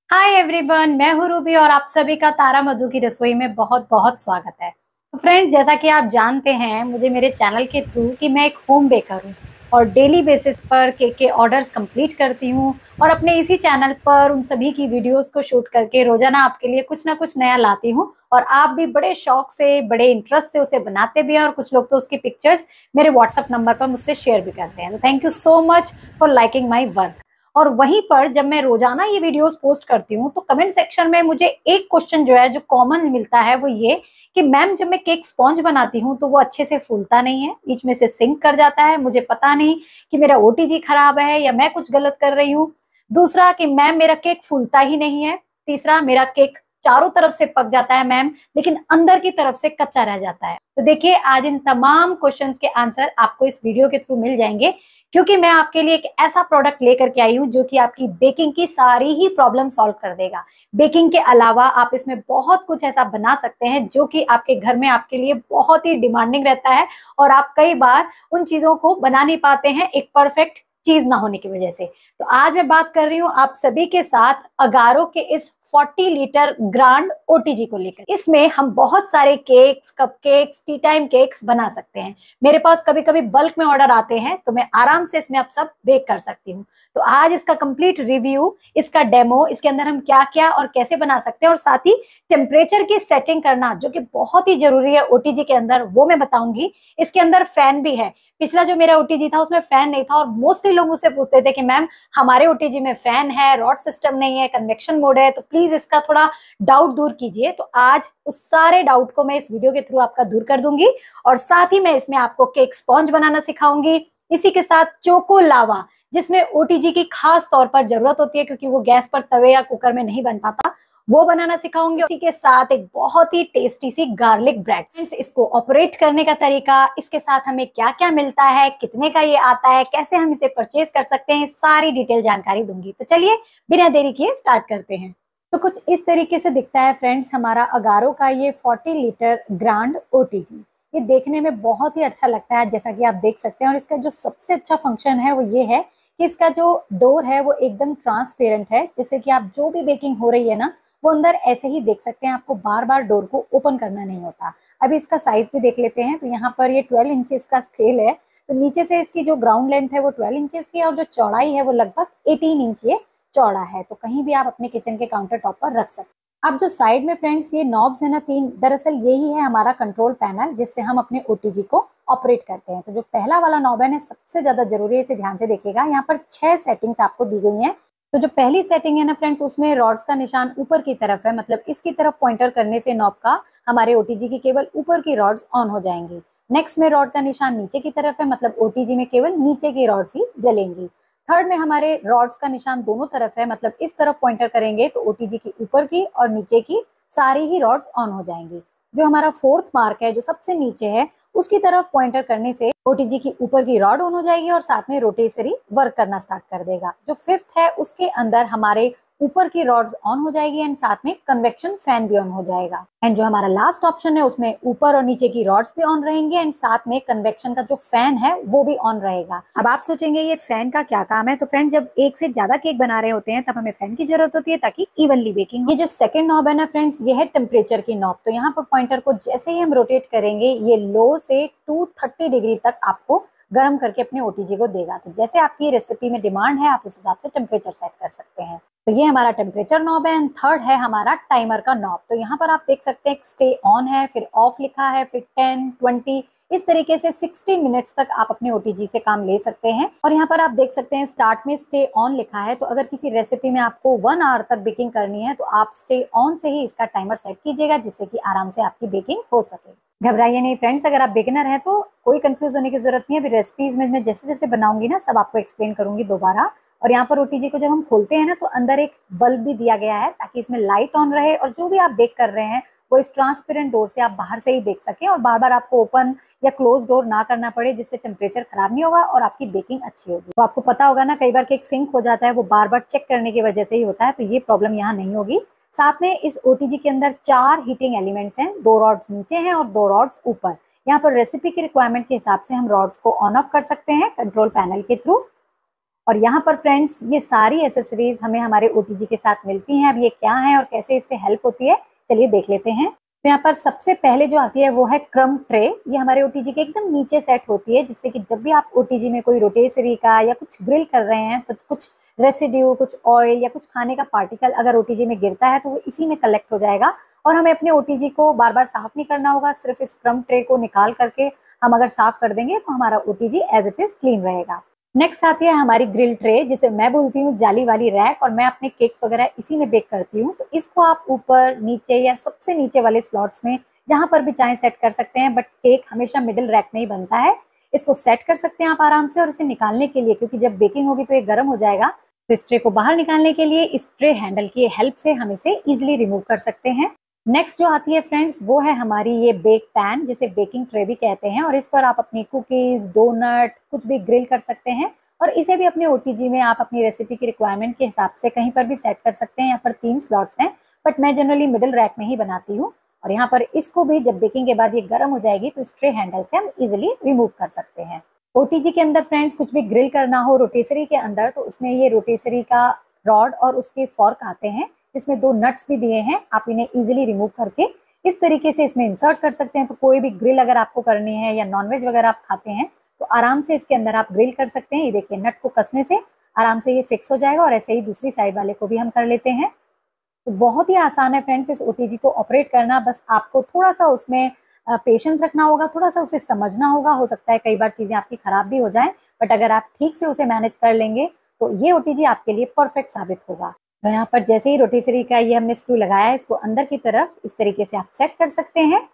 Hi everyone, मैं हूँ Ruby और आप सभी का तारा मधु की रसोई में बहुत बहुत स्वागत है। तो फ्रेंड्स, जैसा कि आप जानते हैं मुझे मेरे चैनल के थ्रू कि मैं एक होम बेकर हूँ और डेली बेसिस पर केक के ऑर्डर्स कंप्लीट करती हूँ और अपने इसी चैनल पर उन सभी की वीडियोस को शूट करके रोजाना आपके लिए कुछ ना कुछ नया लाती हूँ। और आप भी बड़े शौक से, बड़े इंटरेस्ट से उसे बनाते भी हैं और कुछ लोग तो उसकी पिक्चर्स मेरे व्हाट्सएप नंबर पर मुझसे शेयर भी करते हैं। तो thank you so much for liking my work. और वहीं पर जब मैं रोजाना ये वीडियोस पोस्ट करती हूँ तो कमेंट सेक्शन में मुझे एक क्वेश्चन जो है जो कॉमन मिलता है वो ये कि मैम, जब मैं केक स्पॉन्ज बनाती हूँ तो वो अच्छे से फूलता नहीं है, बीच में से सिंक कर जाता है, मुझे पता नहीं कि मेरा ओटीजी खराब है या मैं कुछ गलत कर रही हूँ। दूसरा कि मैम मेरा केक फूलता ही नहीं है। तीसरा, मेरा केक चारों तरफ से पक जाता है मैम, लेकिन अंदर की तरफ से कच्चा रह जाता है। तो देखिए, आज इन तमाम क्वेश्चंस के आंसर आपको इस वीडियो के थ्रू मिल जाएंगे, क्योंकि मैं आपके लिए एक ऐसा प्रोडक्ट लेकर के आई हूं जो कि आपकी बेकिंग की सारी ही प्रॉब्लम सॉल्व कर देगा। बेकिंग के अलावा आप इसमें बहुत कुछ ऐसा बना सकते हैं जो कि आपके घर में आपके लिए बहुत ही डिमांडिंग रहता है और आप कई बार उन चीजों को बना नहीं पाते हैं एक परफेक्ट चीज ना होने की वजह से। तो आज मैं बात कर रही हूँ आप सभी के साथ अगारो के इस 40 लीटर ग्रांड ओटीजी को लेकर। इसमें हम बहुत सारे cakes, cupcakes, T time cakes बना सकते हैं। मेरे पास कभी कभी बल्क में ऑर्डर आते हैं तो मैं आराम से इसमें अब सब बेक कर सकती हूँ। तो आज इसका कंप्लीट रिव्यू, इसका डेमो, इसके अंदर हम क्या क्या और कैसे बना सकते हैं और साथ ही टेम्परेचर की सेटिंग करना जो कि बहुत ही जरूरी है ओटीजी के अंदर, वो मैं बताऊंगी। इसके अंदर फैन भी है। पिछला जो मेरा ओटीजी था उसमें फैन नहीं था और मोस्टली लोग मुझसे पूछते थे कि मैम हमारे ओटीजी में फैन है, रॉड सिस्टम नहीं है, कन्वेक्शन मोड है, तो प्लीज इसका थोड़ा डाउट दूर कीजिए। तो आज उस सारे डाउट को मैं इस वीडियो के थ्रू आपका दूर कर दूंगी और साथ ही मैं इसमें आपको केक स्पॉन्ज बनाना सिखाऊंगी। इसी के साथ चोको लावा, जिसमें ओटीजी की खास तौर पर जरूरत होती है क्योंकि वो गैस पर, तवे या कुकर में नहीं बन पाता, वो बनाना सिखाऊंगी। इसी के साथ एक बहुत ही टेस्टी सी गार्लिक ब्रेड, इसको ऑपरेट करने का तरीका, इसके साथ हमें क्या क्या मिलता है, कितने का ये आता है, कैसे हम इसे परचेज कर सकते हैं, सारी डिटेल जानकारी दूंगी। तो चलिए बिना देरी किए स्टार्ट करते हैं। तो कुछ इस तरीके से दिखता है फ्रेंड्स हमारा अगारो का ये 40 लीटर ग्रांड ओटीजी। ये देखने में बहुत ही अच्छा लगता है, जैसा कि आप देख सकते हैं। और इसका जो सबसे अच्छा फंक्शन है वो ये है कि इसका जो डोर है वो एकदम ट्रांसपेरेंट है, जिससे कि आप जो भी बेकिंग हो रही है ना वो अंदर ऐसे ही देख सकते हैं, आपको बार बार डोर को ओपन करना नहीं होता। अभी इसका साइज भी देख लेते हैं। तो यहाँ पर ये 12 इंचेस का स्केल है। तो नीचे से इसकी जो ग्राउंड लेंथ है वो 12 इंचेस की है और जो चौड़ाई है वो लगभग 18 इंच ये चौड़ा है। तो कहीं भी आप अपने किचन के काउंटर टॉप पर रख सकते हैं। अब जो साइड में फ्रेंड्स ये नॉब्स है ना तीन, दरअसल यही है हमारा कंट्रोल पैनल जिससे हम अपने ओटीजी को ऑपरेट करते हैं। तो जो पहला वाला नॉब है ना सबसे ज्यादा जरूरी है, इसे ध्यान से देखिएगा। यहाँ पर 6 सेटिंग्स आपको दी गई हैं। तो जो पहली सेटिंग है ना फ्रेंड्स, उसमें रॉड्स का निशान ऊपर की तरफ है, मतलब इसकी तरफ पॉइंटर करने से नॉब का हमारे ओटीजी की केवल ऊपर की रॉड्स ऑन हो जाएंगी। नेक्स्ट में रॉड का निशान नीचे की तरफ है, मतलब ओटीजी में केवल नीचे की रॉड्स ही जलेंगी। थर्ड में हमारे रॉड्स का निशान दोनों तरफ है, मतलब इस तरफ पॉइंटर करेंगे तो ओटीजी की ऊपर की और नीचे की सारी ही रॉड्स ऑन हो जाएंगी। जो हमारा फोर्थ मार्क है जो सबसे नीचे है, उसकी तरफ पॉइंटर करने से ओटीजी की ऊपर की रॉड ऑन हो जाएगी और साथ में रोटेसरी वर्क करना स्टार्ट कर देगा। जो फिफ्थ है उसके अंदर हमारे ऊपर की रॉड्स ऑन हो जाएगी एंड साथ में कन्वेक्शन फैन भी ऑन हो जाएगा। एंड जो हमारा लास्ट ऑप्शन है उसमें ऊपर और नीचे की रॉड्स भी ऑन रहेंगे एंड साथ में कन्वेक्शन का जो फैन है वो भी ऑन रहेगा। अब आप सोचेंगे ये फैन का क्या काम है? तो फ्रेंड, जब एक से ज्यादा केक बना रहे होते हैं तब हमें फैन की जरूरत होती है ताकि इवनली बेकिंग। ये जो सेकंड नॉब है ना फ्रेंड्स, ये है टेम्परेचर की नॉब। तो यहाँ पर पॉइंटर को जैसे ही हम रोटेट करेंगे ये लो से 230 डिग्री तक आपको गर्म करके अपने ओटीजी को देगा। तो जैसे आपकी रेसिपी में डिमांड है आप उस हिसाब से टेम्परेचर सेट कर सकते हैं। तो ये हमारा टेम्परेचर नॉब है एंड थर्ड है हमारा टाइमर का नॉब। तो यहाँ पर आप देख सकते हैं स्टे ऑन है, फिर ऑफ लिखा है, फिर 10, 20, इस तरीके से 60 मिनट्स तक आप अपने ओटीजी से काम ले सकते हैं। और यहाँ पर आप देख सकते हैं स्टार्ट में स्टे ऑन लिखा है। तो अगर किसी रेसिपी में आपको 1 आवर तक बेकिंग करनी है तो आप स्टे ऑन से ही इसका टाइमर सेट कीजिएगा, जिससे कि आराम से आपकी बेकिंग हो सके। घबराइए नहीं फ्रेंड्स, अगर आप बिगिनर हैं तो कोई कंफ्यूज होने की जरूरत नहीं है। अभी रेसिपीज में मैं जैसे जैसे बनाऊंगी ना सब आपको एक्सप्लेन करूंगी दोबारा। और यहाँ पर ओटीजी को जब हम खोलते हैं ना तो अंदर एक बल्ब भी दिया गया है ताकि इसमें लाइट ऑन रहे और जो भी आप बेक कर रहे हैं वो इस ट्रांसपेरेंट डोर से आप बाहर से ही देख सकें और बार बार आपको ओपन या क्लोज डोर ना करना पड़े, जिससे टेम्परेचर खराब नहीं होगा और आपकी बेकिंग अच्छी होगी। तो आपको पता होगा ना कई बार केक सिंक हो जाता है, वो बार बार चेक करने की वजह से ही होता है। तो ये प्रॉब्लम यहाँ नहीं होगी। साथ में इस ओटीजी के अंदर 4 हीटिंग एलिमेंट्स हैं, 2 रॉड्स नीचे हैं और 2 रॉड्स ऊपर। यहाँ पर रेसिपी की रिक्वायरमेंट के हिसाब से हम रॉड्स को ऑन ऑफ कर सकते हैं कंट्रोल पैनल के थ्रू। और यहाँ पर फ्रेंड्स ये सारी एसेसरीज हमें हमारे ओटीजी के साथ मिलती हैं। अब ये क्या है और कैसे इससे हेल्प होती है, चलिए देख लेते हैं। तो यहाँ पर सबसे पहले जो आती है वो है क्रम ट्रे। ये हमारे ओटीजी के एकदम नीचे सेट होती है, जिससे कि जब भी आप ओटीजी में कोई रोटेसरी का या कुछ ग्रिल कर रहे हैं तो कुछ रेसिड्यू, कुछ ऑयल या कुछ खाने का पार्टिकल अगर ओटीजी में गिरता है तो वो इसी में कलेक्ट हो जाएगा और हमें अपने ओटीजी को बार बार साफ नहीं करना होगा। सिर्फ इस क्रम ट्रे को निकाल करके हम अगर साफ कर देंगे तो हमारा OTG as it is clean रहेगा। नेक्स्ट आती है हमारी ग्रिल ट्रे, जिसे मैं बोलती हूँ जाली वाली रैक, और मैं अपने केक्स वगैरह इसी में बेक करती हूँ। तो इसको आप ऊपर, नीचे या सबसे नीचे वाले स्लॉट्स में जहां पर भी चाहे सेट कर सकते हैं, बट केक हमेशा मिडिल रैक में ही बनता है। इसको सेट कर सकते हैं आप आराम से। और इसे निकालने के लिए, क्योंकि जब बेकिंग होगी तो ये गर्म हो जाएगा, तो इस ट्रे को बाहर निकालने के लिए इस ट्रे हैंडल की हेल्प से हम इसे इजिली रिमूव कर सकते हैं। नेक्स्ट जो आती है फ्रेंड्स वो है हमारी ये बेक पैन, जिसे बेकिंग ट्रे भी कहते हैं, और इस पर आप अपनी कुकीज, डोनट कुछ भी ग्रिल कर सकते हैं। और इसे भी अपने ओटीजी में आप अपनी रेसिपी की रिक्वायरमेंट के हिसाब से कहीं पर भी सेट कर सकते हैं। यहाँ पर 3 स्लॉट्स हैं, बट मैं जनरली मिडिल रैक में ही बनाती हूँ। और यहाँ पर इसको भी जब बेकिंग के बाद ये गर्म हो जाएगी तो इस ट्रे हैंडल से हम इजिली रिमूव कर सकते हैं। ओटीजी के अंदर फ्रेंड्स कुछ भी ग्रिल करना हो रोटेसरी के अंदर, तो उसमें ये रोटेसरी का रॉड और उसके फॉर्क आते हैं, जिसमें 2 नट्स भी दिए हैं। आप इन्हें इजिली रिमूव करके इस तरीके से इसमें इंसर्ट कर सकते हैं। तो कोई भी ग्रिल अगर आपको करनी है या नॉनवेज वगैरह आप खाते हैं तो आराम से इसके अंदर आप ग्रिल कर सकते हैं। ये देखिए, नट को कसने से आराम से ये फिक्स हो जाएगा। और ऐसे ही दूसरी साइड वाले को भी हम कर लेते हैं। तो बहुत ही आसान है फ्रेंड्स इस ओटीजी को ऑपरेट करना। बस आपको थोड़ा सा उसमें पेशेंस रखना होगा, थोड़ा सा उसे समझना होगा। हो सकता है कई बार चीजें आपकी खराब भी हो जाएं, बट अगर आप ठीक से उसे मैनेज कर लेंगे तो ये ओटीजी आपके लिए परफेक्ट साबित होगा। तो यहाँ पर जैसे ही रोटेसरी का ये हमने स्क्रू लगाया है, इसको अंदर की तरफ इस तरीके से आप सेट कर सकते हैं।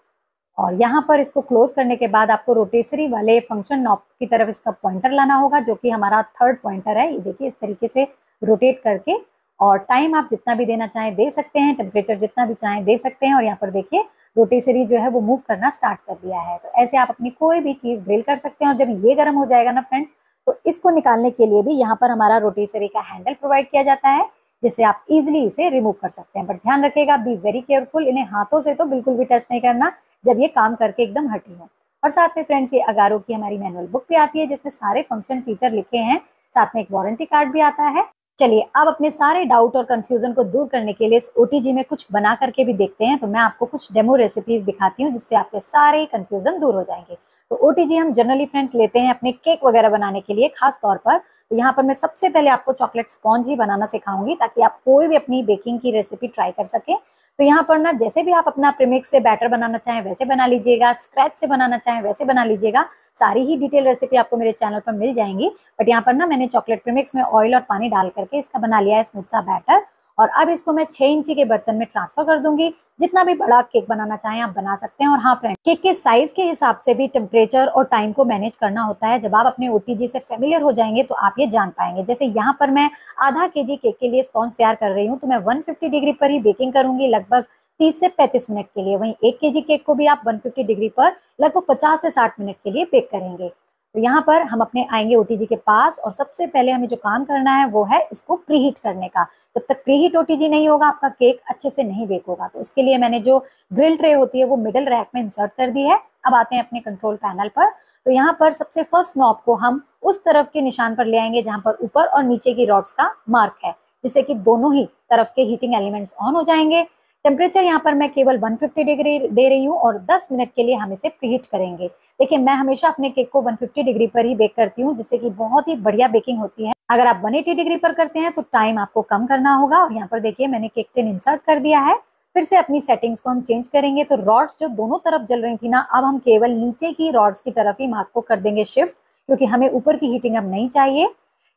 और यहाँ पर इसको क्लोज करने के बाद आपको रोटेसरी वाले फंक्शन नॉब की तरफ इसका पॉइंटर लाना होगा, जो कि हमारा 3rd पॉइंटर है। ये देखिए, इस तरीके से रोटेट करके, और टाइम आप जितना भी देना चाहें दे सकते हैं, टेम्परेचर जितना भी चाहें दे सकते हैं। और यहाँ पर देखिए रोटेसरी जो है वो मूव करना स्टार्ट कर दिया है। तो ऐसे आप अपनी कोई भी चीज ग्रिल कर सकते हैं। और जब ये गर्म हो जाएगा ना फ्रेंड्स, तो इसको निकालने के लिए भी यहाँ पर हमारा रोटेसरी का हैंडल प्रोवाइड किया जाता है, जिससे आप इजिली इसे रिमूव कर सकते हैं। बट ध्यान रखिएगा, बी वेरी केयरफुल, इन्हें हाथों से तो बिल्कुल भी टच नहीं करना जब ये काम करके एकदम हटी हो। और साथ में फ्रेंड्स ये अगारो की हमारी मैनुअल बुक भी आती है, जिसमें सारे फंक्शन फीचर लिखे हैं। साथ में एक वारंटी कार्ड भी आता है। चलिए अब अपने सारे डाउट और कंफ्यूजन को दूर करने के लिए इस ओटीजी में कुछ बना करके भी देखते हैं। तो मैं आपको कुछ डेमो रेसिपीज दिखाती हूँ, जिससे आपके सारे कंफ्यूजन दूर हो जाएंगे। तो ओटीजी हम जनरली फ्रेंड्स लेते हैं अपने केक वगैरह बनाने के लिए खास तौर पर। तो यहाँ पर मैं सबसे पहले आपको चॉकलेट स्पॉन्ज ही बनाना सिखाऊंगी, ताकि आप कोई भी अपनी बेकिंग की रेसिपी ट्राई कर सके। तो यहाँ पर ना जैसे भी आप अपना प्रीमिक्स से बैटर बनाना चाहें वैसे बना लीजिएगा, स्क्रैच से बनाना चाहें वैसे बना लीजिएगा। सारी ही डिटेल रेसिपी आपको मेरे चैनल पर मिल जाएंगी। बट यहाँ पर ना मैंने चॉकलेट प्रीमिक्स में ऑयल और पानी डाल करके इसका बना लिया है स्मूथ सा बैटर। और अब इसको मैं 6 इंची के बर्तन में ट्रांसफर कर दूंगी। जितना भी बड़ा केक बनाना चाहें आप बना सकते हैं। और हाँ फ्रेंड, केक के साइज के हिसाब से भी टेम्परेचर और टाइम को मैनेज करना होता है। जब आप अपने ओटीजी से फेमिलियर हो जाएंगे तो आप ये जान पाएंगे। जैसे यहाँ पर मैं आधा केजी केक के लिए स्पॉन्ज तैयार कर रही हूँ, तो मैं 150 डिग्री पर ही बेकिंग करूंगी लगभग 30 से 35 मिनट के लिए। वहीं 1 केजी केक को भी आप 150 डिग्री पर लगभग 50 से 60 मिनट के लिए बेक करेंगे। तो यहाँ पर हम अपने आएंगे ओटीजी के पास, और सबसे पहले हमें जो काम करना है वो है इसको प्रीहीट करने का। जब तक प्रीहीट ओटीजी नहीं होगा आपका केक अच्छे से नहीं बेक होगा। तो उसके लिए मैंने जो ग्रिल ट्रे होती है वो मिडिल रैक में इंसर्ट कर दी है। अब आते हैं अपने कंट्रोल पैनल पर। तो यहाँ पर सबसे फर्स्ट नॉब को हम उस तरफ के निशान पर ले आएंगे जहाँ पर ऊपर और नीचे की रॉड्स का मार्क है, जिससे कि दोनों ही तरफ के हीटिंग एलिमेंट्स ऑन हो जाएंगे। टेम्परेचर यहाँ पर मैं केवल 150 डिग्री दे रही हूँ, और 10 मिनट के लिए हम इसे प्रीहीट करेंगे। देखिए, मैं हमेशा अपने केक को 150 डिग्री पर ही बेक करती हूँ, जिससे कि बहुत ही बढ़िया बेकिंग होती है। अगर आप 180 डिग्री पर करते हैं तो टाइम आपको कम करना होगा। और यहाँ पर देखिए मैंने केक टिन इंसर्ट कर दिया है। फिर से अपनी सेटिंग्स को हम चेंज करेंगे। तो रॉड्स जो दोनों तरफ जल रही थी ना, अब हम केवल नीचे की रॉड्स की तरफ ही मार्क को कर देंगे शिफ्ट, क्योंकि हमें ऊपर की हीटिंग अब नहीं चाहिए।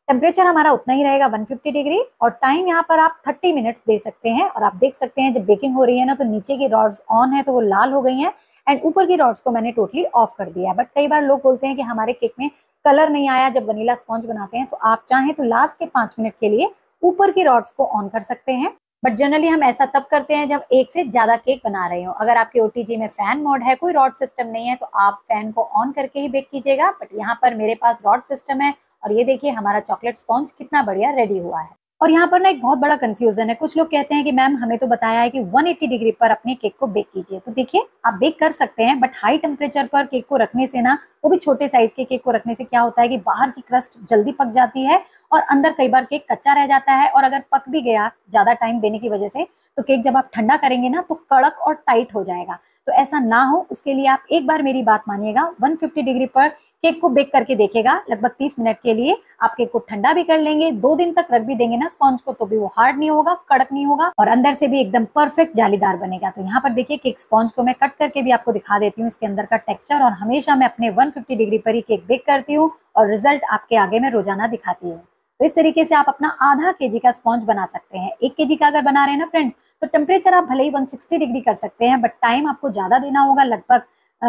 टेम्परेचर हमारा उतना ही रहेगा 150 डिग्री, और टाइम यहाँ पर आप 30 मिनट्स दे सकते हैं। और आप देख सकते हैं जब बेकिंग हो रही है ना, तो नीचे की रॉड्स ऑन है तो वो लाल हो गई हैं, एंड ऊपर की रॉड्स को मैंने टोटली ऑफ कर दिया है। बट कई बार लोग बोलते हैं कि हमारे केक में कलर नहीं आया जब वनीला स्पॉन्ज बनाते हैं, तो आप चाहें तो लास्ट के 5 मिनट के लिए ऊपर की रॉड्स को ऑन कर सकते हैं। बट जनरली हम ऐसा तब करते हैं जब एक से ज्यादा केक बना रहे हो। अगर आपके ओटीजी में फैन मोड है, कोई रॉड सिस्टम नहीं है, तो आप फैन को ऑन करके ही बेक कीजिएगा। बट यहाँ पर मेरे पास रॉड सिस्टम है, और ये देखिए हमारा चॉकलेट स्पॉन्ज कितना बढ़िया रेडी हुआ है। और यहाँ पर ना एक बहुत बड़ा कंफ्यूजन है। कुछ लोग कहते हैं कि मैम हमें तो बताया है कि 180 डिग्री पर अपने केक को बेक कीजिए। तो देखिए, आप बेक कर सकते हैं, बट हाई टेम्परेचर पर केक को रखने से ना, वो भी छोटे साइज के केक को रखने से क्या होता है कि बाहर की क्रस्ट जल्दी पक जाती है, और अंदर कई बार केक कच्चा रह जाता है, और अगर पक भी गया ज्यादा टाइम देने की वजह से, तो केक जब आप ठंडा करेंगे ना तो कड़क और टाइट हो जाएगा। तो ऐसा ना हो उसके लिए आप एक बार मेरी बात मानिएगा, 150 डिग्री पर केक को बेक करके देखिएगा लगभग 30 मिनट के लिए। आप केक को ठंडा भी कर लेंगे, 2 दिन तक रख भी देंगे ना स्पॉन्ज को, तो भी वो हार्ड नहीं होगा, कड़क नहीं होगा, और अंदर से भी एकदम परफेक्ट जालीदार बनेगा। तो यहाँ पर देखिए केक स्पॉन्ज को मैं कट करके भी आपको दिखा देती हूँ इसके अंदर का टेक्सचर, और हमेशा मैं अपने 150 डिग्री पर ही केक बेक करती हूँ और रिजल्ट आपके आगे मैं रोजाना दिखाती हूँ। तो इस तरीके से आप अपना आधा केजी का स्पॉन्ज बना सकते हैं। 1 केजी का अगर बना रहे हैं ना फ्रेंड्स, तो टेम्परेचर आप भले ही 160 डिग्री कर सकते हैं, बट टाइम आपको ज्यादा देना होगा, लगभग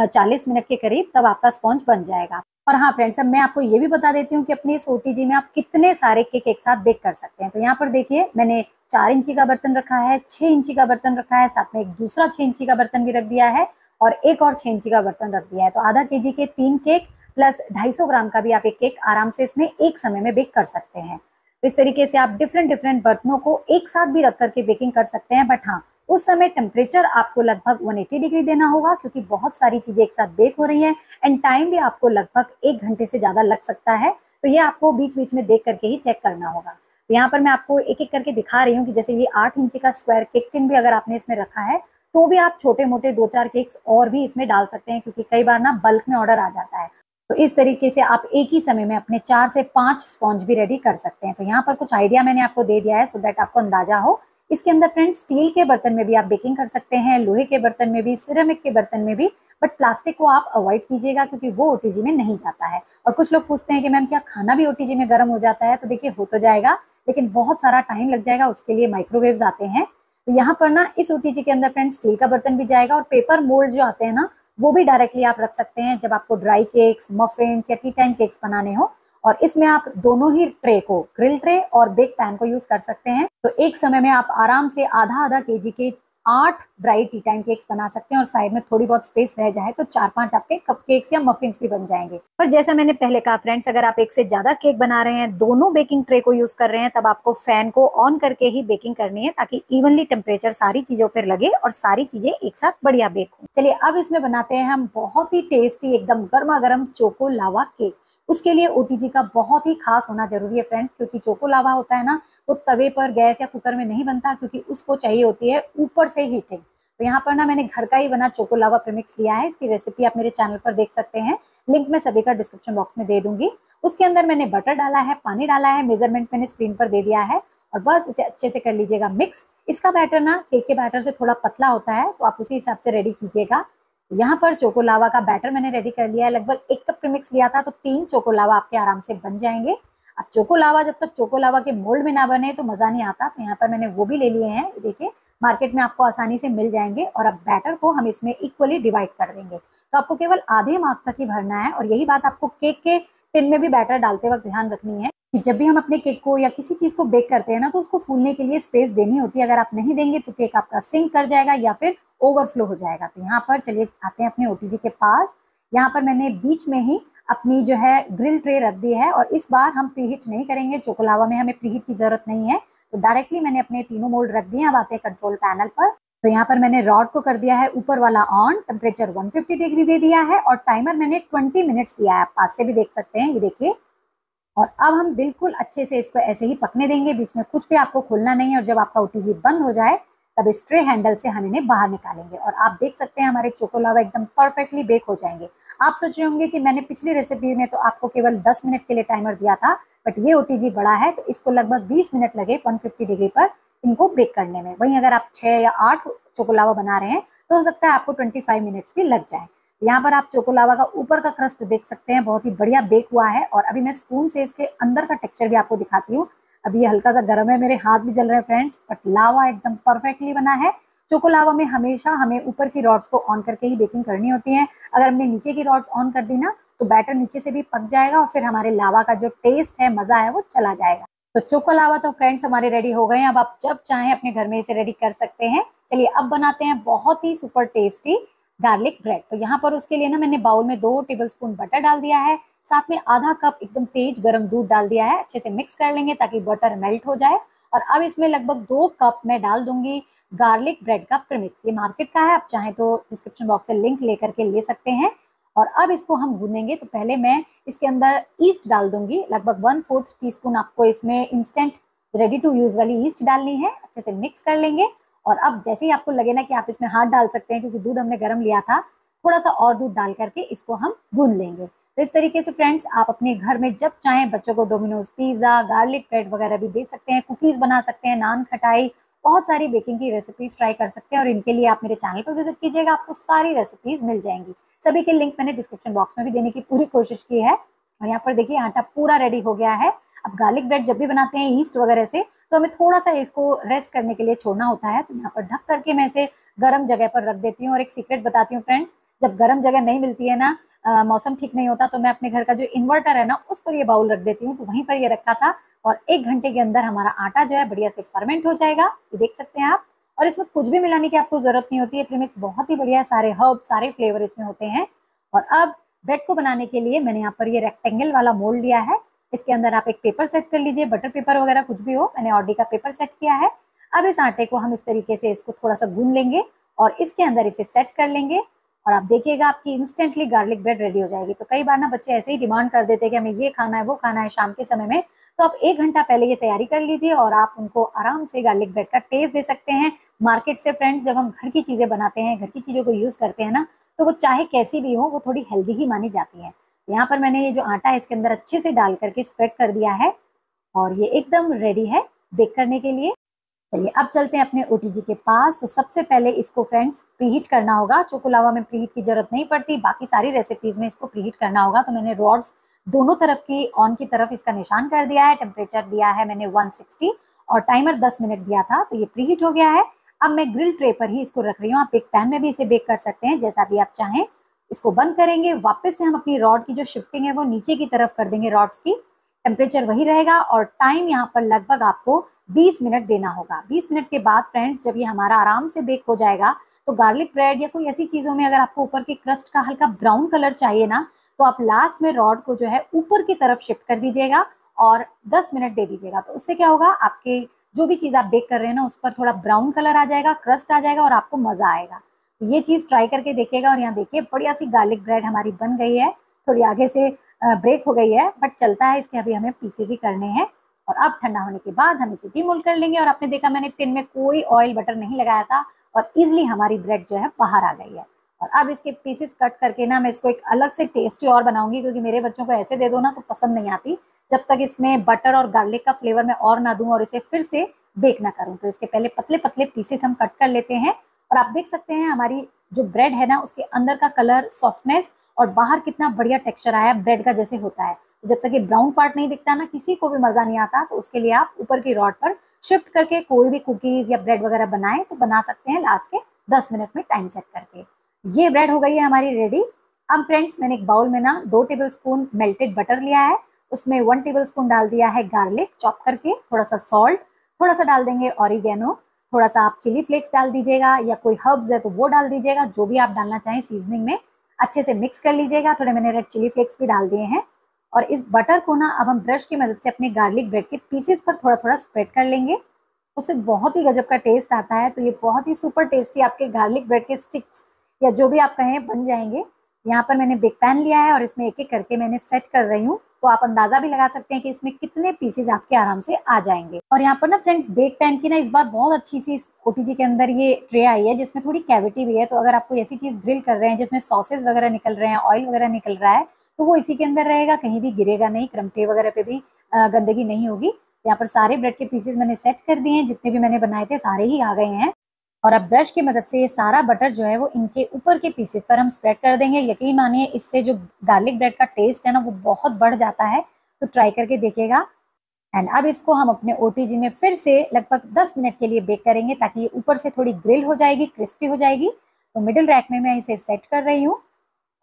40 मिनट के करीब, तब आपका स्पॉन्ज बन जाएगा। और हाँ फ्रेंड्स, अब मैं आपको ये भी बता देती हूँ कि अपने इस ओटीजी में आप कितने सारे केक एक साथ बेक कर सकते हैं। तो यहाँ पर देखिए मैंने 4 इंची का बर्तन रखा है, 6 इंची का बर्तन रखा है, साथ में एक दूसरा 6 इंची का बर्तन भी रख दिया है, और एक और 6 इंची का बर्तन रख दिया है। तो आधा केजी के 3 केक प्लस 250 ग्राम का भी आप एक केक आराम से इसमें एक समय में बेक कर सकते हैं। तो इस तरीके से आप डिफरेंट बर्तनों को एक साथ भी रख करके बेकिंग कर सकते हैं, बट हाँ उस समय टेम्परेचर आपको लगभग 180 डिग्री देना होगा, क्योंकि बहुत सारी चीजें एक साथ बेक हो रही हैं, एंड टाइम भी आपको लगभग 1 घंटे से ज्यादा लग सकता है। तो ये आपको बीच बीच में देख करके ही चेक करना होगा। तो यहाँ पर मैं आपको एक एक करके दिखा रही हूँ कि जैसे ये 8 इंची का स्क्वायर केक टिन भी अगर आपने इसमें रखा है, तो भी आप छोटे मोटे 2-4 केक्स और भी इसमें डाल सकते हैं, क्योंकि कई बार ना बल्क में ऑर्डर आ जाता है। तो इस तरीके से आप एक ही समय में अपने 4 से 5 स्पॉन्ज भी रेडी कर सकते हैं। तो यहाँ पर कुछ आइडिया मैंने आपको दे दिया है, सो दैट आपको अंदाजा हो। इसके अंदर फ्रेंड्स स्टील के बर्तन में भी आप बेकिंग कर सकते हैं, लोहे के बर्तन में भी, सिरेमिक के बर्तन में भी, बट प्लास्टिक को आप अवॉइड कीजिएगा, क्योंकि वो ओटीजी में नहीं जाता है। और कुछ लोग पूछते हैं कि मैम क्या खाना भी ओटीजी में गर्म हो जाता है? तो देखिए हो तो जाएगा, लेकिन बहुत सारा टाइम लग जाएगा, उसके लिए माइक्रोवेव्स आते हैं। तो यहाँ पर ना इस ओटीजी के अंदर फ्रेंड्स स्टील का बर्तन भी जाएगा, और पेपर मोल्ड जो आते हैं ना, वो भी डायरेक्टली आप रख सकते हैं जब आपको ड्राई केक्स, मफिन्स या टी टाइम केक्स बनाने हो। और इसमें आप दोनों ही ट्रे को, ग्रिल ट्रे और बेक पैन को यूज कर सकते हैं। तो एक समय में आप आराम से आधा आधा केजी के 8 ड्राई टी टाइम केक्स बना सकते हैं, और साइड में थोड़ी बहुत स्पेस रह जाए तो 4-5 आपके कप केक्स या मफिन्स भी बन जाएंगे। पर जैसा मैंने पहले कहा फ्रेंड्स, अगर आप एक से ज्यादा केक बना रहे हैं, दोनों बेकिंग ट्रे को यूज कर रहे हैं, तब आपको फैन को ऑन करके ही बेकिंग करनी है, ताकि इवनली टेम्परेचर सारी चीजों पर लगे और सारी चीजें एक साथ बढ़िया बेक हो। चलिए अब इसमें बनाते हैं हम बहुत ही टेस्टी एकदम गर्मा गर्म चोको लावा केक। उसके लिए ओटीजी का बहुत ही खास होना जरूरी है फ्रेंड्स, क्योंकि चोको लावा होता है ना, वो तवे पर, गैस या कुकर में नहीं बनता, क्योंकि उसको चाहिए होती है ऊपर से हीटिंग। तो यहाँ पर ना मैंने घर का ही बना चोको लावा प्रीमिक्स लिया है। इसकी रेसिपी आप मेरे चैनल पर देख सकते हैं, लिंक मैं सभी का डिस्क्रिप्शन बॉक्स में दे दूंगी। उसके अंदर मैंने बटर डाला है, पानी डाला है, मेजरमेंट मैंने स्क्रीन पर दे दिया है, और बस इसे अच्छे से कर लीजिएगा मिक्स। इसका बैटर ना केक के बैटर से थोड़ा पतला होता है, तो आप उसी हिसाब से रेडी कीजिएगा। यहाँ पर चोको लावा का बैटर मैंने रेडी कर लिया है, लगभग 1 कप प्रीमिक्स लिया था, तो 3 चोको लावा आपके आराम से बन जाएंगे। अब चोको लावा जब तक चोको लावा के मोल्ड में ना बने तो मजा नहीं आता, तो यहाँ पर मैंने वो भी ले लिए हैं, देखिए मार्केट में आपको आसानी से मिल जाएंगे। और अब बैटर को हम इसमें इक्वली डिवाइड कर देंगे, तो आपको केवल आधे मार्क तक ही भरना है। और यही बात आपको केक के टिन में भी बैटर डालते वक्त ध्यान रखनी है कि जब भी हम अपने केक को या किसी चीज को बेक करते हैं ना, तो उसको फूलने के लिए स्पेस देनी होती है। अगर आप नहीं देंगे तो केक आपका सिंक कर जाएगा या फिर ओवरफ्लो हो जाएगा। तो यहाँ पर चलिए आते हैं अपने ओटीजी के पास। यहाँ पर मैंने बीच में ही अपनी जो है ग्रिल ट्रे रख दी है, और इस बार हम प्रीहीट नहीं करेंगे, चोको लावा में हमें प्रीहीट की जरूरत नहीं है। तो डायरेक्टली मैंने अपने तीनों मोल्ड रख दिए। अब आते हैं कंट्रोल पैनल पर। तो यहाँ पर मैंने रॉड को कर दिया है ऊपर वाला ऑन, टेम्परेचर 150 डिग्री दे दिया है, और टाइमर मैंने 20 मिनट्स दिया है, आप पास से भी देख सकते हैं, ये देखिए। और अब हम बिल्कुल अच्छे से इसको ऐसे ही पकने देंगे, बीच में कुछ भी आपको खोलना नहीं है। और जब आपका ओटीजी बंद हो जाए तब इस ट्रे हैंडल से हम इन्हें बाहर निकालेंगे, और आप देख सकते हैं हमारे चोको लावा एकदम परफेक्टली बेक हो जाएंगे। आप सोच रहे होंगे कि मैंने पिछली रेसिपी में तो आपको केवल 10 मिनट के लिए टाइमर दिया था, बट ये ओटीजी बड़ा है, तो इसको लगभग 20 मिनट लगे 150 डिग्री पर इनको बेक करने में। वहीं अगर आप 6 या 8 चोको लावा बना रहे हैं तो हो सकता है आपको 25 मिनट्स भी लग जाए। यहाँ पर आप चोको लावा का ऊपर का क्रस्ट देख सकते हैं, बहुत ही बढ़िया बेक हुआ है। और अभी मैं स्पून से इसके अंदर का टेक्सचर भी आपको दिखाती हूँ। अभी ये हल्का सा गर्म है, मेरे हाथ भी जल रहे हैं फ्रेंड्स, बट लावा एकदम परफेक्टली बना है। चोको लावा में हमेशा हमें ऊपर की रॉड्स को ऑन करके ही बेकिंग करनी होती है। अगर हमने नीचे की रॉड्स ऑन कर दी ना, तो बैटर नीचे से भी पक जाएगा, और फिर हमारे लावा का जो टेस्ट है, मजा है, वो चला जाएगा। तो चोको लावा तो फ्रेंड्स हमारे रेडी हो गए हैं। अब आप जब चाहें अपने घर में इसे रेडी कर सकते हैं। चलिए अब बनाते हैं बहुत ही सुपर टेस्टी गार्लिक ब्रेड। तो यहाँ पर उसके लिए ना मैंने बाउल में 2 टेबलस्पून बटर डाल दिया है, साथ में आधा कप एकदम तेज गर्म दूध डाल दिया है। अच्छे से मिक्स कर लेंगे ताकि बटर मेल्ट हो जाए। और अब इसमें लगभग 2 कप मैं डाल दूंगी गार्लिक ब्रेड का प्रीमिक्स। ये मार्केट का है, आप चाहें तो डिस्क्रिप्शन बॉक्स से लिंक लेकर के ले सकते हैं। और अब इसको हम भूनेंगे। तो पहले मैं इसके अंदर ईस्ट डाल दूंगी, लगभग 1/4 टीस्पून आपको इसमें इंस्टेंट रेडी टू यूज वाली ईस्ट डालनी है। अच्छे से मिक्स कर लेंगे। और अब जैसे ही आपको लगे ना कि आप इसमें हाथ डाल सकते हैं, क्योंकि दूध हमने गर्म लिया था, थोड़ा सा और दूध डाल करके इसको हम गूंद लेंगे। तो इस तरीके से फ्रेंड्स आप अपने घर में जब चाहें बच्चों को डोमिनोज पिज्जा, गार्लिक ब्रेड वगैरह भी दे सकते हैं, कुकीज बना सकते हैं, नान खटाई, बहुत सारी बेकिंग की रेसिपीज ट्राई कर सकते हैं। और इनके लिए आप मेरे चैनल पर विजिट कीजिएगा, आपको सारी रेसिपीज मिल जाएंगी। सभी के लिंक मैंने डिस्क्रिप्शन बॉक्स में भी देने की पूरी कोशिश की है। और यहाँ पर देखिए आटा पूरा रेडी हो गया है। अब गार्लिक ब्रेड जब भी बनाते हैं ईस्ट वगैरह से, तो हमें थोड़ा सा इसको रेस्ट करने के लिए छोड़ना होता है। तो यहाँ पर ढक करके मैं इसे गर्म जगह पर रख देती हूँ। और एक सीक्रेट बताती हूँ फ्रेंड्स, जब गर्म जगह नहीं मिलती है ना, मौसम ठीक नहीं होता, तो मैं अपने घर का जो इन्वर्टर है ना, उस पर ये बाउल रख देती हूँ। तो वहीं पर ये रखा था और 1 घंटे के अंदर हमारा आटा जो है बढ़िया से फर्मेंट हो जाएगा। ये देख सकते हैं आप। और इसमें कुछ भी मिलाने की आपको जरूरत नहीं होती है। प्रीमिक्स बहुत ही बढ़िया, सारे हर्ब, सारे फ्लेवर इसमें होते हैं। और अब ब्रेड को बनाने के लिए मैंने यहाँ पर ये रेक्टेंगल वाला मोल्ड लिया है। इसके अंदर आप एक पेपर सेट कर लीजिए, बटर पेपर वगैरह कुछ भी हो, मैंने ऑडी का पेपर सेट किया है। अब इस आटे को हम इस तरीके से इसको थोड़ा सा गूंद लेंगे और इसके अंदर इसे सेट कर लेंगे। और आप देखिएगा आपकी इंस्टेंटली गार्लिक ब्रेड रेडी हो जाएगी। तो कई बार ना बच्चे ऐसे ही डिमांड कर देते हैं कि हमें ये खाना है, वो खाना है शाम के समय में, तो आप 1 घंटा पहले ये तैयारी कर लीजिए और आप उनको आराम से गार्लिक ब्रेड का टेस्ट दे सकते हैं। मार्केट से फ्रेंड्स जब हम घर की चीजें बनाते हैं, घर की चीजों को यूज करते हैं ना, तो वो चाहे कैसी भी हो, वो थोड़ी हेल्दी ही मानी जाती है। यहाँ पर मैंने ये जो आटा है इसके अंदर अच्छे से डाल करके स्प्रेड कर दिया है और ये एकदम रेडी है बेक करने के लिए। चलिए अब चलते हैं अपने ओटीजी के पास। तो सबसे पहले इसको फ्रेंड्स प्रीहीट करना होगा। चोको लावा में प्रीहीट की जरूरत नहीं पड़ती, बाकी सारी रेसिपीज में इसको प्रीहीट करना होगा। तो मैंने रॉड्स दोनों तरफ की ऑन की तरफ इसका निशान कर दिया है। टेम्परेचर दिया है मैंने 160 और टाइमर 10 मिनट दिया था। तो ये प्रीहीट हो गया है। अब मैं ग्रिल ट्रे पर ही इसको रख रही हूँ। आप एक पैन में भी इसे बेक कर सकते हैं, जैसा भी आप चाहें। इसको बंद करेंगे, वापस से हम अपनी रॉड की जो शिफ्टिंग है वो नीचे की तरफ कर देंगे रॉड्स की। टेम्परेचर वही रहेगा और टाइम यहाँ पर लगभग आपको 20 मिनट देना होगा। 20 मिनट के बाद फ्रेंड्स जब ये हमारा आराम से बेक हो जाएगा, तो गार्लिक ब्रेड या कोई ऐसी चीजों में अगर आपको ऊपर के क्रस्ट का हल्का ब्राउन कलर चाहिए ना, तो आप लास्ट में रॉड को जो है ऊपर की तरफ शिफ्ट कर दीजिएगा और 10 मिनट दे दीजिएगा। तो उससे क्या होगा, आपके जो भी चीज आप बेक कर रहे हैं ना, उस पर थोड़ा ब्राउन कलर आ जाएगा, क्रस्ट आ जाएगा और आपको मजा आएगा। ये चीज ट्राई करके देखिएगा। और यहाँ देखिए बढ़िया सी गार्लिक ब्रेड हमारी बन गई है। थोड़ी आगे से ब्रेक हो गई है, बट चलता है, इसके अभी हमें पीसेस ही करने हैं। और अब ठंडा होने के बाद हम इसे डीमोल्ड कर लेंगे। और आपने देखा मैंने टिन में कोई ऑयल बटर नहीं लगाया था और इजिली हमारी ब्रेड जो है बाहर आ गई है। और अब इसके पीसेस कट करके ना मैं इसको एक अलग से टेस्टी और बनाऊंगी, क्योंकि मेरे बच्चों को ऐसे दे दो ना तो पसंद नहीं आती, जब तक इसमें बटर और गार्लिक का फ्लेवर मैं और ना दूं और इसे फिर से बेक ना करूं। तो इसके पहले पतले पतले पीसेस हम कट कर लेते हैं। और आप देख सकते हैं हमारी जो ब्रेड है ना, उसके अंदर का कलर, सॉफ्टनेस और बाहर कितना बढ़िया टेक्सचर आया ब्रेड का जैसे होता है। तो जब तक ये ब्राउन पार्ट नहीं दिखता ना, किसी को भी मजा नहीं आता। तो उसके लिए आप ऊपर की रॉड पर शिफ्ट करके कोई भी कुकीज या ब्रेड वगैरह बनाए तो बना सकते हैं लास्ट के 10 मिनट में टाइम सेट करके। ये ब्रेड हो गई है हमारी रेडी। अब फ्रेंड्स मैंने एक बाउल में ना 2 टेबलस्पून मेल्टेड बटर लिया है, उसमें 1 टेबलस्पून डाल दिया है गार्लिक चॉप करके, थोड़ा सा सॉल्ट, थोड़ा सा डाल देंगे ऑरिगेनो, थोड़ा सा आप चिली फ्लेक्स डाल दीजिएगा या कोई हर्ब्स है तो वो डाल दीजिएगा, जो भी आप डालना चाहें सीजनिंग में। अच्छे से मिक्स कर लीजिएगा। थोड़े मैंने रेड चिली फ्लेक्स भी डाल दिए हैं। और इस बटर को ना अब हम ब्रश की मदद से अपने गार्लिक ब्रेड के पीसेस पर थोड़ा थोड़ा स्प्रेड कर लेंगे। उससे बहुत ही गजब का टेस्ट आता है। तो ये बहुत ही सुपर टेस्टी आपके गार्लिक ब्रेड के स्टिक्स या जो भी आप कहें बन जाएंगे। यहाँ पर मैंने बेक पैन लिया है और इसमें एक एक करके मैंने सेट कर रही हूँ। तो आप अंदाजा भी लगा सकते हैं कि इसमें कितने पीसेस आपके आराम से आ जाएंगे। और यहाँ पर ना फ्रेंड्स बेक पैन की ना इस बार बहुत अच्छी सी ओटीजी के अंदर ये ट्रे आई है, जिसमें थोड़ी कैविटी भी है। तो अगर आप कोई ऐसी चीज ग्रिल कर रहे हैं जिसमें सॉसेस वगैरह निकल रहे हैं, ऑयल वगैरह निकल रहा है, तो वो इसी के अंदर रहेगा, कहीं भी गिरेगा नहीं, क्रमटे वगैरह पे भी गंदगी नहीं होगी। यहाँ पर सारे ब्रेड के पीसेस मैंने सेट कर दिए हैं, जितने भी मैंने बनाए थे सारे ही आ गए हैं। और अब ब्रश की मदद से ये सारा बटर जो है वो इनके ऊपर के पीसेस पर हम स्प्रेड कर देंगे। यकीन मानिए इससे जो गार्लिक ब्रेड का टेस्ट है ना वो बहुत बढ़ जाता है। तो ट्राई करके देखिएगा। एंड अब इसको हम अपने ओटीजी में फिर से लगभग 10 मिनट के लिए बेक करेंगे, ताकि ये ऊपर से थोड़ी ग्रिल हो जाएगी, क्रिस्पी हो जाएगी। तो मिडिल रैक में मैं इसे सेट कर रही हूँ।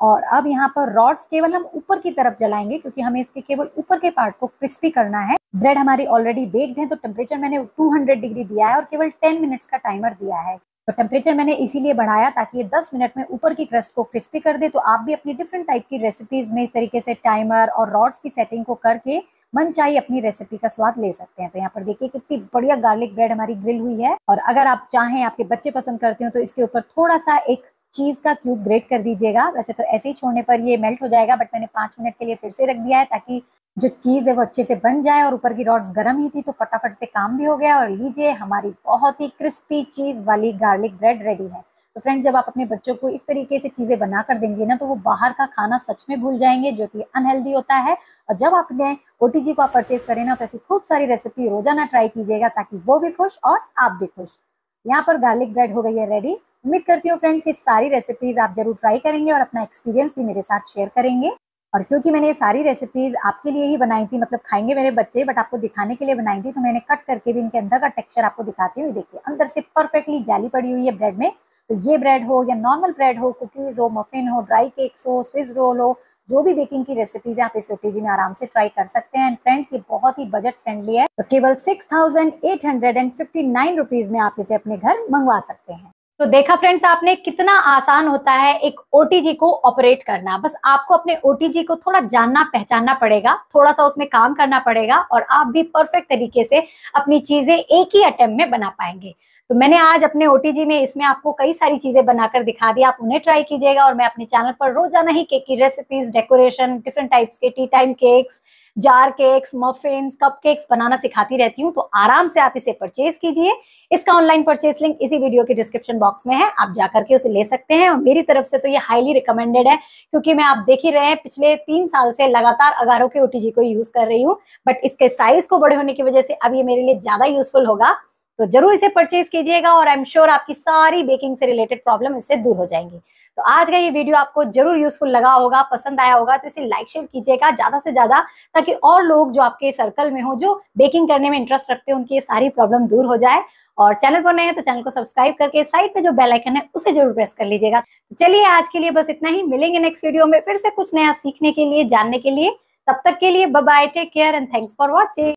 और अब यहाँ पर रॉड्स केवल हम ऊपर की तरफ जलाएंगे, क्योंकि हमें इसके केवल ऊपर के पार्ट को क्रिस्पी करना है। ब्रेड हमारी ऑलरेडी बेक्ड है, तो टेम्परेचर मैंने 200 डिग्री दिया है और केवल 10 मिनट्स का टाइमर दिया है। तो टेम्परेचर मैंने इसीलिए बढ़ाया ताकि ये 10 मिनट में ऊपर की क्रस्ट को क्रिस्पी कर दे। तो आप भी अपनी डिफरेंट टाइप की रेसिपीज में इस तरीके से टाइमर और रॉड्स की सेटिंग को करके मन चाहिए अपनी रेसिपी का स्वाद ले सकते हैं। तो यहाँ पर देखिए कितनी बढ़िया गार्लिक ब्रेड हमारी ग्रिल हुई है। और अगर आप चाहें, आपके बच्चे पसंद करते हो, तो इसके ऊपर थोड़ा सा एक चीज का क्यूब ग्रेट कर दीजिएगा। वैसे तो ऐसे ही छोड़ने पर ये मेल्ट हो जाएगा, बट मैंने 5 मिनट के लिए फिर से रख दिया है ताकि जो चीज है वो अच्छे से बन जाए। और ऊपर की रॉड्स गर्म ही थी तो फटाफट से काम भी हो गया। और लीजिए, हमारी बहुत ही क्रिस्पी चीज वाली गार्लिक ब्रेड रेडी है। तो फ्रेंड, जब आप अपने बच्चों को इस तरीके से चीजें बनाकर देंगे ना, तो वो बाहर का खाना सच में भूल जाएंगे, जो कि अनहेल्दी होता है। और जब आपने ओटीजी को आप परचेज करें ना, तो ऐसी खूब सारी रेसिपी रोजाना ट्राई कीजिएगा ताकि वो भी खुश और आप भी खुश। यहाँ पर गार्लिक ब्रेड हो गई है रेडी। उम्मीद करती हूँ फ्रेंड्स, ये सारी रेसिपीज आप जरूर ट्राई करेंगे और अपना एक्सपीरियंस भी मेरे साथ शेयर करेंगे। और क्योंकि मैंने ये सारी रेसिपीज आपके लिए ही बनाई थी, मतलब खाएंगे मेरे बच्चे, बट आपको दिखाने के लिए बनाई थी, तो मैंने कट करके भी इनके अंदर का टेक्सचर आपको दिखाती हूँ। देखिए, अंदर से परफेक्टली जाली पड़ी हुई है ब्रेड में। तो ये ब्रेड हो या नॉर्मल ब्रेड हो, कुकीज हो, मफिन हो, ड्राई केक्स हो, स्विस रोल हो, जो भी बेकिंग की रेसिपीज है आप इस ओटीजी में आराम से ट्राई कर सकते हैं। एंड फ्रेंड्स, ये बहुत ही बजट फ्रेंडली है, तो केवल 6859 रुपीज में आप इसे अपने घर मंगवा सकते हैं। तो देखा फ्रेंड्स आपने, कितना आसान होता है एक ओटीजी को ऑपरेट करना। बस आपको अपने ओटीजी को थोड़ा जानना पहचानना पड़ेगा, थोड़ा सा उसमें काम करना पड़ेगा, और आप भी परफेक्ट तरीके से अपनी चीजें एक ही अटेम्प्ट में बना पाएंगे। तो मैंने आज अपने ओटीजी में इसमें आपको कई सारी चीजें बनाकर दिखा दी, आप उन्हें ट्राई कीजिएगा। और मैं अपने चैनल पर रोजाना ही केक की रेसिपीज, डेकोरेशन, डिफरेंट टाइप्स के tea time cakes, jar cakes, muffins, cup cakes बनाना सिखाती रहती हूँ। तो आराम से आप इसे परचेज कीजिए। इसका ऑनलाइन परचेज लिंक इसी वीडियो के डिस्क्रिप्शन बॉक्स में है, आप जाकर के उसे ले सकते हैं। और मेरी तरफ से तो ये हाईली रिकमेंडेड है, क्योंकि मैं, आप देख ही रहे हैं, पिछले 3 साल से लगातार अगारो के ओटीजी को यूज कर रही हूँ। बट इसके साइज को बड़े होने की वजह से अब ये मेरे लिए ज्यादा यूजफुल होगा। तो जरूर इसे परचेज कीजिएगा और आई एम श्योर आपकी सारी बेकिंग से रिलेटेड प्रॉब्लम इससे दूर हो जाएंगी। तो आज का ये वीडियो आपको जरूर यूजफुल लगा होगा, पसंद आया होगा, तो इसे लाइक शेयर कीजिएगा ज्यादा से ज्यादा, ताकि और लोग जो आपके सर्कल में हो, जो बेकिंग करने में इंटरेस्ट रखते हैं, उनकी ये सारी प्रॉब्लम दूर हो जाए। और चैनल पर नए हैं तो चैनल को सब्सक्राइब करके साइड पे जो बेल आइकन है उसे जरूर प्रेस कर लीजिएगा। चलिए, आज के लिए बस इतना ही। मिलेंगे नेक्स्ट वीडियो में फिर से कुछ नया सीखने के लिए, जानने के लिए। तब तक के लिए bye bye, take care and thanks for watching.